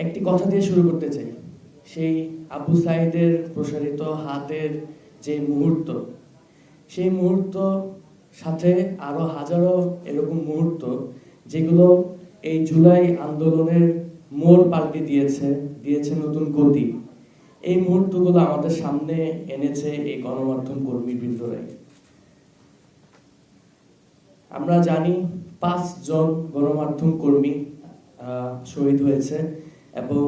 একটি কথা দিয়ে শুরু করতে চাই। সেই আবু সাঈদের প্রসারিত হাতের যে মুহূর্ত, সেই মুহূর্ত সাথে আরো হাজারো এরকম মুহূর্ত যেগুলো এই জুলাই আন্দোলনের মোড় পাল্টে দিয়েছে নতুন গতি। এই মুহূর্তগুলো আমাদের সামনে এনেছে এই গণমাধ্যম কর্মীবৃন্দরাই। আমরা জানি 5 জন গণমাধ্যম কর্মী শহীদ হয়েছে, এবং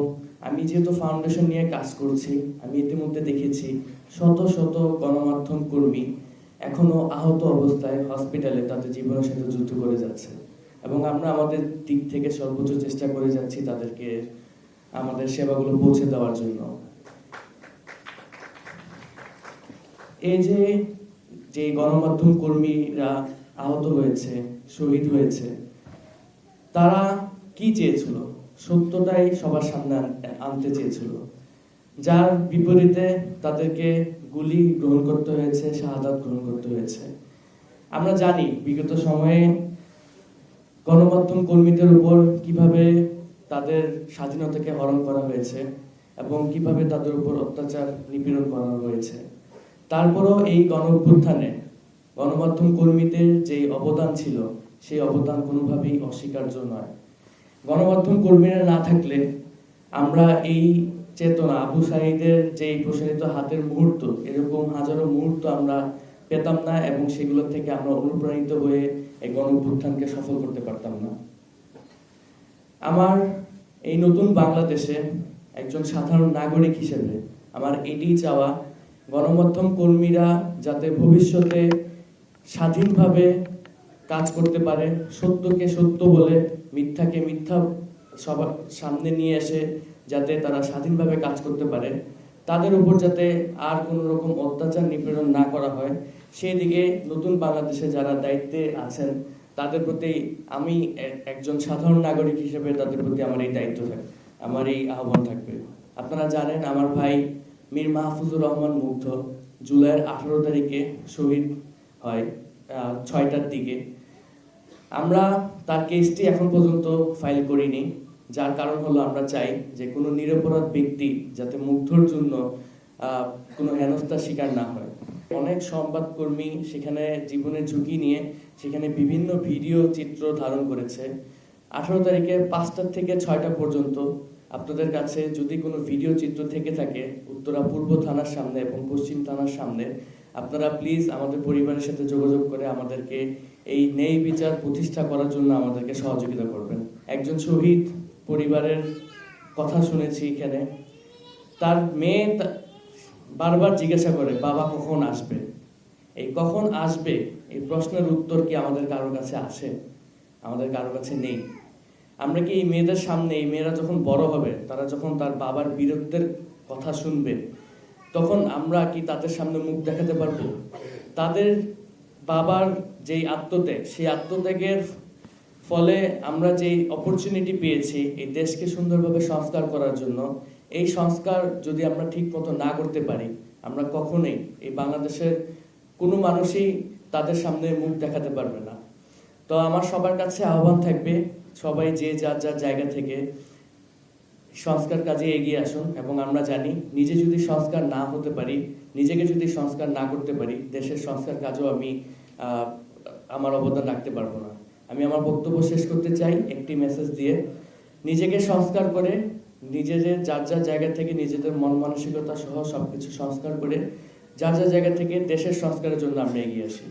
আমি যেহেতু ফাউন্ডেশন নিয়ে কাজ করছি, আমি ইতিমধ্যে দেখেছি শত শত গণমাধ্যম কর্মী এখনো আহত অবস্থায় হসপিটালে তাদের জীবনের সাথে যুদ্ধ করে যাচ্ছে, এবং আমরা আমাদের দিক থেকে সর্বোচ্চ চেষ্টা করে যাচ্ছি তাদেরকে আমাদের সেবাগুলো পৌঁছে দেওয়ার জন্য। এই যে গণমাধ্যম কর্মীরা আহত হয়েছে, শহীদ হয়েছে, তারা কি চেয়েছিল? সত্যটাই সবার সামনে আনতে চেয়েছিল, যার বিপরীতে তাদেরকে গুলি গ্রহণ করতে হয়েছে, শাহাদাত গ্রহণ করতে হয়েছে। আমরা জানি বিগত সময়ে গণমাধ্যম কর্মীদের উপর কিভাবে তাদের স্বাধীনতাকে হরণ করা হয়েছে এবং কিভাবে তাদের উপর অত্যাচার নিপীড়ন করা হয়েছে। তারপরও এই গণঅভ্যুত্থানে গণমাধ্যম কর্মীদের যে অবদান ছিল, সেই অবদান কোনোভাবেই অস্বীকার্য নয়। গণমাধ্যম কর্মীরা না থাকলে আমরা এই চেতনা, আবু সাঈদের যে প্রসারিত হাতের মুহূর্ত, এরকম হাজারো মুহূর্ত আমরা পেতাম না, এবং সেগুলো থেকে আমরা অনুপ্রাণিত হয়ে এই গণঅভ্যুত্থানকে সফল করতে পারতাম না। আমার এই নতুন বাংলাদেশে একজন সাধারণ নাগরিক হিসেবে আমার এটাই চাওয়া, গণমাধ্যম কর্মীরা যাতে ভবিষ্যতে স্বাধীনভাবে কাজ করতে পারে, সত্যকে সত্য বলে মিথ্যাকে মিথ্যা সবার সামনে নিয়ে এসে যাতে তারা স্বাধীনভাবে কাজ করতে পারে, তাদের উপর যাতে আর কোনো রকম অত্যাচার নিপীড়ন না করা হয়, সেই দিকে নতুন বাংলাদেশে যারা দায়িত্বে আছেন তাদের প্রতি আমি একজন সাধারণ নাগরিক হিসেবে তাদের প্রতি আমার এই দায়িত্ব থাকবে, আমার এই আহ্বান থাকবে। আপনারা জানেন আমার ভাই মীর মাহফুজুর রহমান মুগ্ধ জুলাইয়ের 18 তারিখে শহীদ হয় 6টার দিকে। আমরা তার কেসটি এখন পর্যন্ত ফাইল করিনি, যার কারণ হলো আমরা চাই যে কোনো নিরপরাধ ব্যক্তি যাতে মুগ্ধর জন্য কোনো হেনস্থার শিকার না হয়। অনেক সংবাদকর্মী সেখানে জীবনের ঝুঁকি নিয়ে সেখানে বিভিন্ন ভিডিও চিত্র ধারণ করেছে। 18 তারিখে 5টা থেকে 6টা পর্যন্ত আপনাদের কাছে যদি কোনো ভিডিও চিত্র থেকে থাকে উত্তরা পূর্ব থানার সামনে এবং পশ্চিম থানার সামনে, আপনারা প্লিজ আমাদের পরিবারের সাথে যোগাযোগ করে আমাদেরকে এই ন্যায় বিচার প্রতিষ্ঠা করার জন্য আমাদেরকে সহযোগিতা করবেন। একজন শহীদ পরিবারের কথা শুনেছি এখানে, তার মেয়ে বারবার জিজ্ঞাসা করে বাবা কখন আসবে। এই কখন আসবে এই প্রশ্নের উত্তর কি আমাদের কারোর কাছে আছে? আমাদের কারোর কাছে নেই। আমরা কি এই মেয়েদের সামনে, এই মেয়েরা যখন বড় হবে, তারা যখন তার বাবার বীরত্বের কথা শুনবে, তখন আমরা কি তাদের সামনে মুখ দেখাতে পারবো? তাদের বাবার যেই আত্মত্যাগ, সেই আত্মত্যাগের ফলে আমরা যেই অপরচুনিটি পেয়েছি এই দেশকে সুন্দরভাবে সংস্কার করার জন্য, এই সংস্কার যদি আমরা ঠিক মতো না করতে পারি, আমরা কখনোই এই বাংলাদেশের কোনো মানুষই তাদের সামনে মুখ দেখাতে পারবে না। তো আমার সবার কাছে আহ্বান থাকবে, সবাই যে যার যার জায়গা থেকে সংস্কার কাজে এগিয়ে আসুন। এবং আমরা জানি নিজে যদি সংস্কার না হতে পারি, নিজেকে যদি সংস্কার না করতে পারি, দেশের সংস্কার কাজেও আমি আমার অবদান রাখতে পারবো না। আমি আমার বক্তব্য শেষ করতে চাই একটি মেসেজ দিয়ে, নিজেকে সংস্কার করে, নিজেদের যার যার জায়গা থেকে নিজেদের মন মানসিকতা সহ সবকিছু সংস্কার করে যার যার জায়গা থেকে দেশের সংস্কারের জন্য আমরা এগিয়ে আসি।